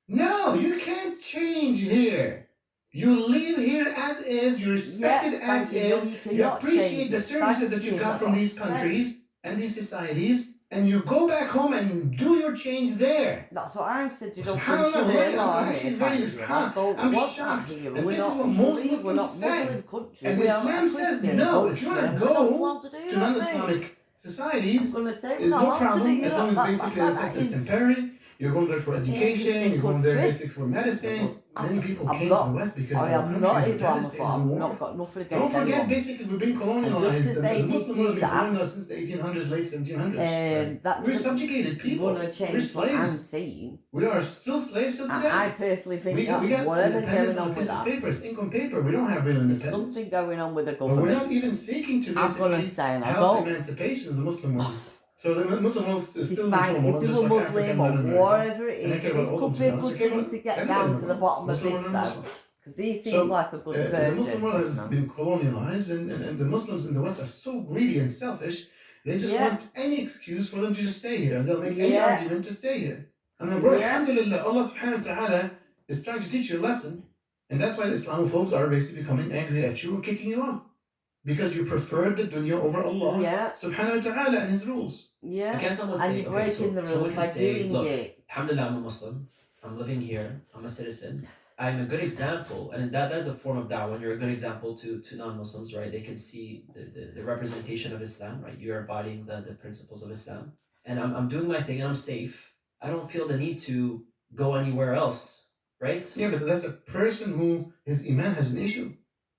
No, you can't change here. You live here as is, you're respected as is, you appreciate the services that you got from these countries and these societies, and you go back home and do your change there. That's what I said. You don't I'm actually very I'm shocked. And this is what most Muslims say. And Islam says no. If you want to go to non-Islamic societies, there's no problem as long as basically it's temporary. You're going there for education. Interesting You're going there country. basically for medicine. Many people I'm came not- to the West because I their am country not was devastated Islamophobe. in I'm war. not got nothing Don't against forget, anyone. basically, we've been colonialized. And just as The they Muslim did world do has been that, colonialized since the 1800s, late 1700s. that We're doesn't subjugated people. want to We're change what I'm slaves. saying. We are still slaves till today. I personally think we that got whatever's independence going on a on with piece of that, paper. It's ink on paper. We don't have real there's independence. something going on with the But we're not government. even seeking to I'm gonna basically say, and I help don't. emancipation of the Muslim world. So the Muslim world is still in Despite turmoil, if they just were like Africa Muslim and or Latin America. whatever it And I is, care about this all could of be a them. I good care thing about to get everybody down in to the the world. bottom of Muslim this or though. non-Muslim. Because he seems So, like a good the person. Muslim world this has man. been colonialized, and the Muslims in the West are so greedy and selfish. They just Yeah. want any excuse for them to just stay here, and they'll make any Yeah. argument to stay here. I mean, bro, Yeah. alhamdulillah, Allah subhanahu wa ta'ala is trying to teach you a lesson, and that's why the Islamophobes are basically becoming angry at you or kicking you out. Because you preferred the dunya over Allah Yeah. subhanahu wa ta'ala and His rules. Yeah. But can someone And say, you're okay, breaking so the someone rules can by say, doing look, it. alhamdulillah, I'm a Muslim. I'm living here. I'm a citizen. I'm a good example, and that is a form of da'wah. When you're a good example to non-Muslims, right? They can see the representation of Islam, right? You're embodying the principles of Islam, and I'm doing my thing, and I'm safe. I don't feel the need to go anywhere else, right? Yeah, but that's a person who his iman has an issue.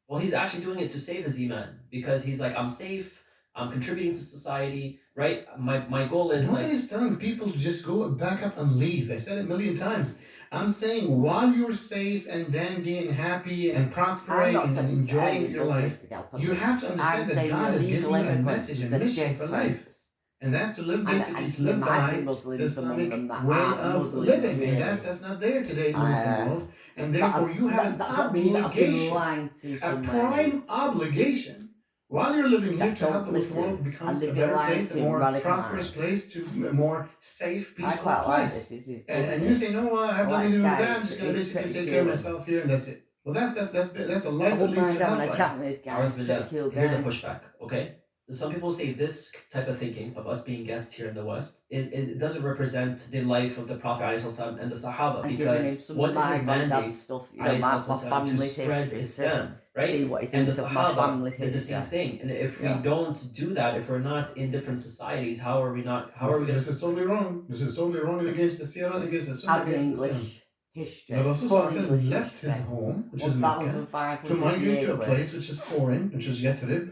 Well, he's actually doing it to save his iman because he's like, I'm safe. I'm contributing to society, right? My goal is Nobody's telling people to just go back up and leave. I said it a million times. I'm saying while you're safe and dandy and happy and I'm prospering not and saying enjoying your life, to help you have to I'm understand that saying God has given illegal you a immigrants message is and a mission for life. difference. And that's to live basically, And to live there might be by the Muslims among them Islamic that way aren't of Muslims, living. really. And that's not there today in the Muslim world. And therefore you have an that's not me that I've been obligation, lying to a somewhere. prime obligation, while you're living here That to help don't the Muslim world listen, becomes and a they've been better lying place, a to more radical prosperous minds. place, to a more safe, I peaceful quite like place. this. This is And you say, no, well, I have Well, nothing to do with guys, that. I'm just going to it's basically pretty take care of cool. myself here, and that's it. Well, that's a I life that wouldn't leads mind to having a hellfire. chat with this guy. He's pretty cool guy. Here's a pushback, okay? Some people say this type of thinking of us being guests here in the West, it doesn't represent the life of the Prophet ﷺ and the Sahaba, And giving him because some wasn't of his my mandate granddad's stuff, you know, my to family's spread history, Islam, see right? what he And the thinks of my Sahaba family's did the history. same thing. And if Yeah. we don't do that, if we're not in different societies, how are we going This to... is totally wrong. This is totally wrong and against the Sirah and against the Sunnah. As an against Islam. English history, The Rasul full Sallallahu Alaihi English Wasallam left his history, home, which is Mecca, to 1,500 migrate years to a worth, place which is foreign, which is Yathrib,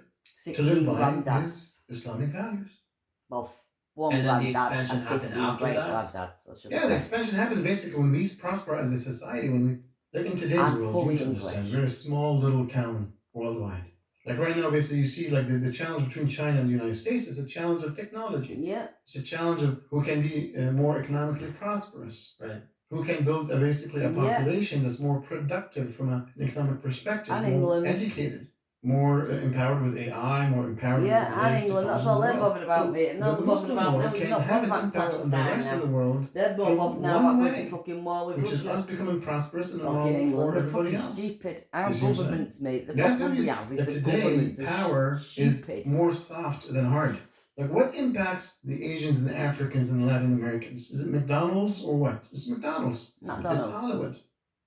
to 16 live by granddads, his Islamic values. well, one And then the granddad expansion and happened 15 after great that? granddads, I should Yeah, the say. expansion happens basically when we prosper as a society, when we live in today's I'm world, fully you need to understand, English. we're a small little town worldwide. Like right now, basically, you see like the challenge between China and the United States is a challenge of technology. Yeah, It's a challenge of who can be more economically prosperous. Right. Who can build basically a Yeah. population that's more productive from an economic perspective, And more England. educated, more empowered with AI, more empowered with yeah, ways and to England, that's follow all the they're world. bothered about, So mate. And all the they're bothered Muslim about now world is can not have bothered an about impact on the Palestine rest of the now. world They're more through bothered now one about going to way, fucking war with which is Russia. us becoming prosperous and Fucking along England, for they're everybody fucking else. stupid. Our You see what I'm saying? governments, mate, the That's how problem we you, have is that the today governments are power is stupid. more soft than hard. Like what impacts the Asians and the Africans and the Latin Americans? Is it McDonald's or what? It's McDonald's. It's McDonald's. Hollywood,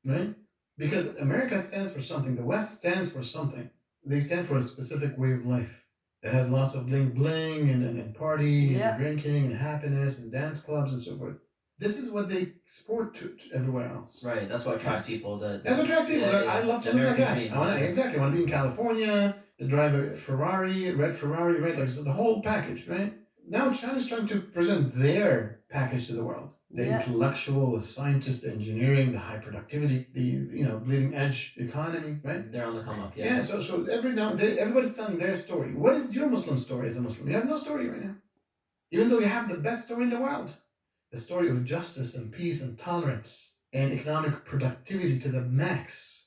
right? Because America stands for something. The West stands for something. They stand for a specific way of life. It has lots of bling bling and party Yeah. and drinking and happiness and dance clubs and so forth. This is what they export to everywhere else. Right, that's what attracts people. That's what attracts people. I love to the live like American that. dream. I want to be in California, drive a Ferrari, red Ferrari, right? Like so the whole package, right? Now China's trying to present their package to the world. The Yeah. intellectual, the scientist, the engineering, the high productivity, the bleeding edge economy, right? They're on the come up, Yeah. So everybody's telling their story. What is your Muslim story as a Muslim? You have no story right now, even though you have the best story in the world, the story of justice and peace and tolerance and economic productivity to the max.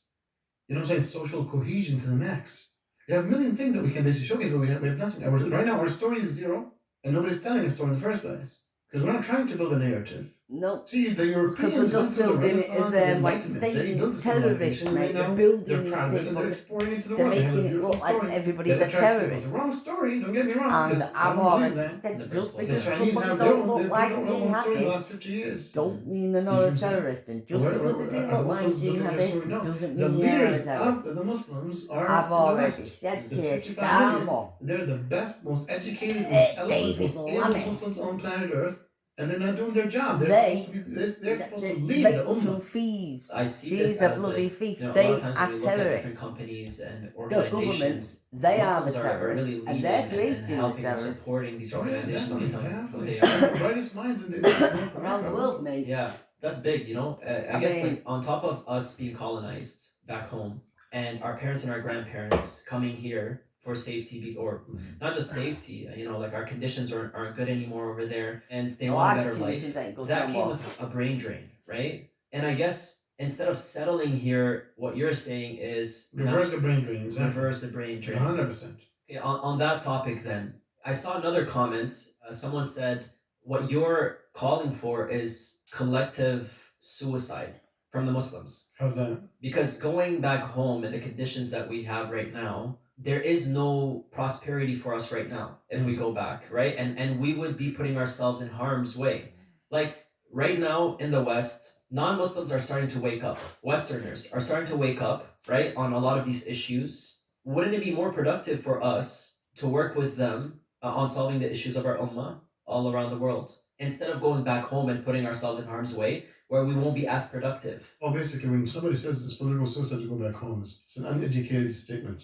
You know what I'm saying? Social cohesion to the max. We have a million things that we can basically showcase, but we have nothing. Right now, our story is zero, and nobody's telling a story in the first place because we're not trying to build a narrative. No. See, the Because Europeans they're went just through the building it Renaissance, as the like Enlightenment. They saying built the terrorists, civilization, mate. right now. They're building They're these proud of it, and people. they're exporting it to the They're world. They have a making it beautiful look like story everybody's that a attracts people. terrorist. It's a wrong story. Don't get me wrong. And I I've don't believe already that. said The just principles, because The Chinese somebody have their don't own, look their like own Jihadi story in the last 50 years. don't mean they're You not see a what I'm saying? terrorist. And just Where- because where- they do are look the like Muslims looking at their story? Jihadi No. doesn't The mean they're a leaders terrorist. of the Muslims are I've in the already West. said There's here, 55 million. Starmo. They're the best, most educated, most eloquent, David most able Lammy. Muslims on planet Earth. and they're not doing their job. They're They- supposed to be. They're supposed to lead the Rachel ummah. thieves. I see She's this a as bloody like, thief. you know, a lot They of times are when we look at different terrorists. companies and The organizations, governments, they are the Muslims are terrorists, really and leading they're and creating the helping and terrorists supporting these Oh, yeah, organizations definitely, become who they definitely. are. The brightest minds in North around the America world, also. mate. Yeah, that's big, you know. I I guess mean- like on top of us being colonized back home and our parents and our grandparents coming here for safety or not just safety, you know, like our conditions aren't good anymore over there and they want a better life. That came with a brain drain, right? And I guess instead of settling here, what you're saying is Reverse the brain drain. Exactly. reverse the brain drain. 100%. Yeah, on that topic then, I saw another comment. Someone said what you're calling for is collective suicide from the Muslims. How's that? Because going back home in the conditions that we have right now, there is no prosperity for us right now if we go back, right? And we would be putting ourselves in harm's way. Like right now in the West, non-Muslims are starting to wake up. Westerners are starting to wake up, right, on a lot of these issues. Wouldn't it be more productive for us to work with them on solving the issues of our ummah all around the world instead of going back home and putting ourselves in harm's way where we won't be as productive? Well, basically, when somebody says it's political suicide to go back home, it's an uneducated statement.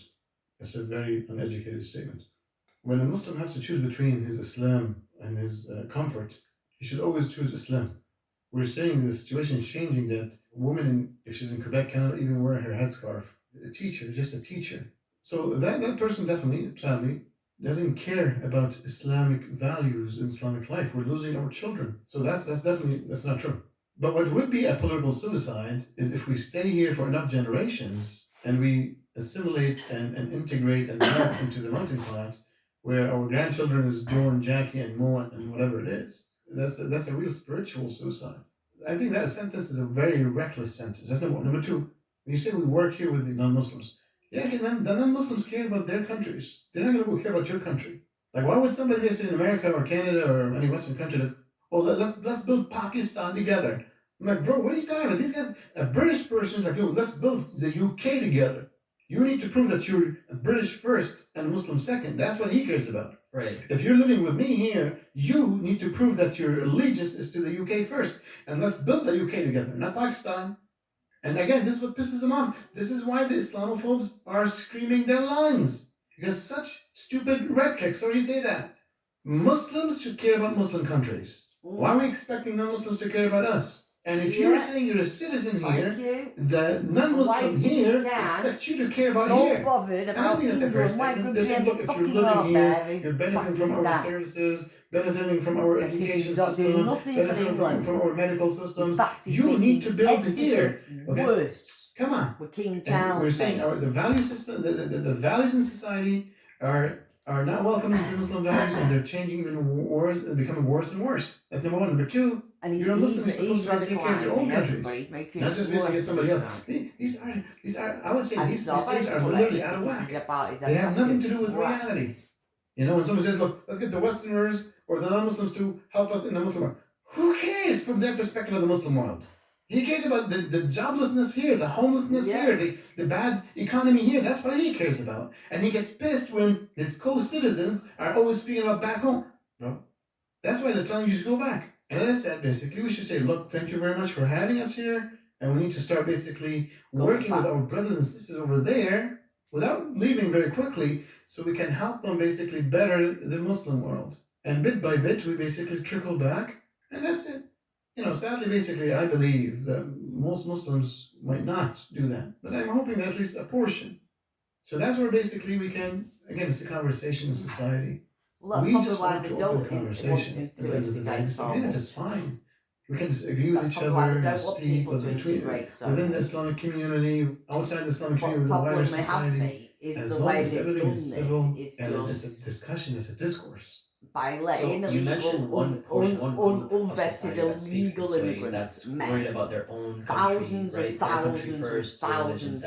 It's a very uneducated statement. When a Muslim has to choose between his Islam and his comfort, he should always choose Islam. We're saying the situation is changing that a woman, if she's in Quebec, cannot even wear her headscarf. A teacher, just a teacher. So that person definitely, sadly, doesn't care about Islamic values in Islamic life. We're losing our children. So that's not true. But what would be a political suicide is if we stay here for enough generations and we assimilate and integrate and melt into the melting pot, where our grandchildren is Joe and Jackie and Mo and whatever it is. That's a real spiritual suicide. I think that sentence is a very reckless sentence. That's number one. Number two, when you say we work here with the non-Muslims, yeah, the non-Muslims care about their countries. They're not going to go care about your country. Like, why would somebody based in America or Canada or any Western country that, oh, let's build Pakistan together? I'm like, bro, what are you talking about? These guys, a British person is like, yo, let's build the UK together. You need to prove that you're a British first and Muslim second. That's what he cares about. Right. If you're living with me here, you need to prove that your allegiance is to the UK first. And let's build the UK together, not Pakistan. And again, this is what pisses them off. This is why the Islamophobes are screaming their lungs. Because such stupid rhetoric. Sorry to say that. Muslims should care about Muslim countries. Why are we expecting non-Muslims to care about us? And if you're saying you're a citizen here, the non-Muslim here expect you to care about here. Bothered And I don't think that's a fair statement. They're saying, look, if you're living here, you're benefiting from our services, benefiting from our education system, benefiting from our medical systems. You need to build here. Okay? Worse. Come on. With King And Charles. we're saying the value system, the values in society are not welcoming to Muslim values, and they're changing even worse and becoming worse and worse. That's number one. Number two, and you're a Muslim, you're supposed to take care of your own countries, not just basically get somebody else. These are, I would say, these states are literally out of whack. They have nothing to do with reality. You know, when somebody says, look, let's get the Westerners or the non-Muslims to help us in the Muslim world. Who cares from their perspective of the Muslim world? He cares about the joblessness here, the homelessness here, the bad economy here. That's what he cares about. And he gets pissed when his co-citizens are always speaking about back home. Bro, that's why they're telling you to go back. And as I said, basically, we should say, look, thank you very much for having us here. And we need to start basically working with our brothers and sisters over there without leaving very quickly so we can help them basically better the Muslim world. And bit by bit, we basically trickle back. And that's it. You know, sadly, basically, I believe that most Muslims might not do that. But I'm hoping that at least a portion. So that's where basically we can, again, it's a conversation in society. Well, We that's just probably why want they to don't open a conversation at the end of the day. Disagreement is fine. We can disagree with each other and speak, but within the Islamic community, outside the Islamic community, with the wider society, as long as everything is civil and it's a discussion, it's a discourse. By letting you mentioned one unvetted illegal immigrants, worried about their own country, right? thousands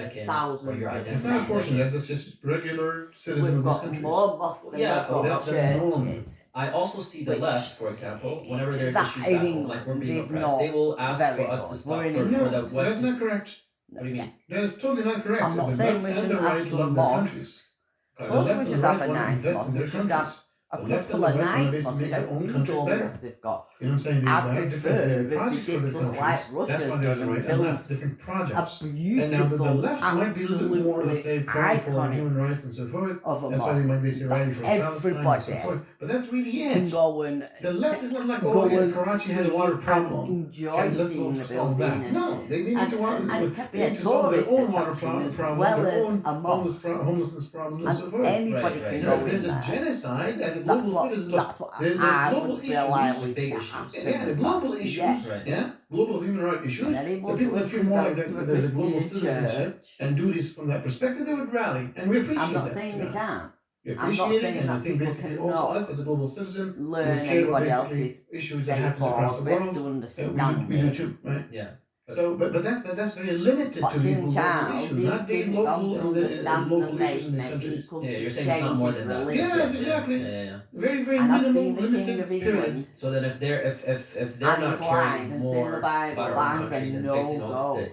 or your identity. It's not a portion, that's just regular citizens of this country. More Muslims, yeah, we've got churches. I also see the left, for example, whenever there's issues back home, like we're being oppressed, they will ask for us to stop for the West. That's not correct. What do you mean? That is totally not correct. I'm not the saying left we and shouldn't the have right some love their mosques. countries. Of course we should have a nice mosque. We should have a The left couple and the of right want to nice basically ones. We make their don't own need countries all better. this they've got. You know what I'm saying? They I'd have prefer different if projects they for did the something countries. like That's Russia's why there's a done and right and build left, different a projects. And now beautiful, the left might be a little bit more, let's say, absolutely prone for iconic human rights and so forth. of a That's why they mosque might be ready for that Palestine and so everybody forth. But that's really can it. go and The left is not like, go oh, yeah, and Karachi has a see water and problem. enjoy And let's go seeing the solve building that. No, they need to want and it can be they a need to solve their tourist own water attraction as problems, well their as own a mosque. homelessness problems, and so And forth. anybody Right, can right. You know, go if there's in a there. genocide as a That's global what citizen, look, that's what there's I global would be issues. likely Big to issues. happen. Yeah, the global issues. Yes. Right. Yeah, global human rights issues. And anybody The people that feel could more go like to a that there's a global Christian citizenship church. and duties from that perspective, they would rally, and we appreciate I'm not that. saying you they know. can't. We I'm not appreciate it, saying and I that think people basically cannot also us as a global citizen who learn care about anybody basically else's issues that faith happens across or the to world. understand We do it. too, right? Yeah. So, but that's very limited But to the King global Charles, issues, he not the didn't come local to and the understand the local issues faith in these mate. He countries. come Yeah, to you're saying it's not change more his than that. religion. Yes, exactly. Yeah. Very, very And minimal, as being the limited King of period. England, So then if they're if they're and not his caring line, and saying more the about Bible our own lines countries are and no fixing all go. the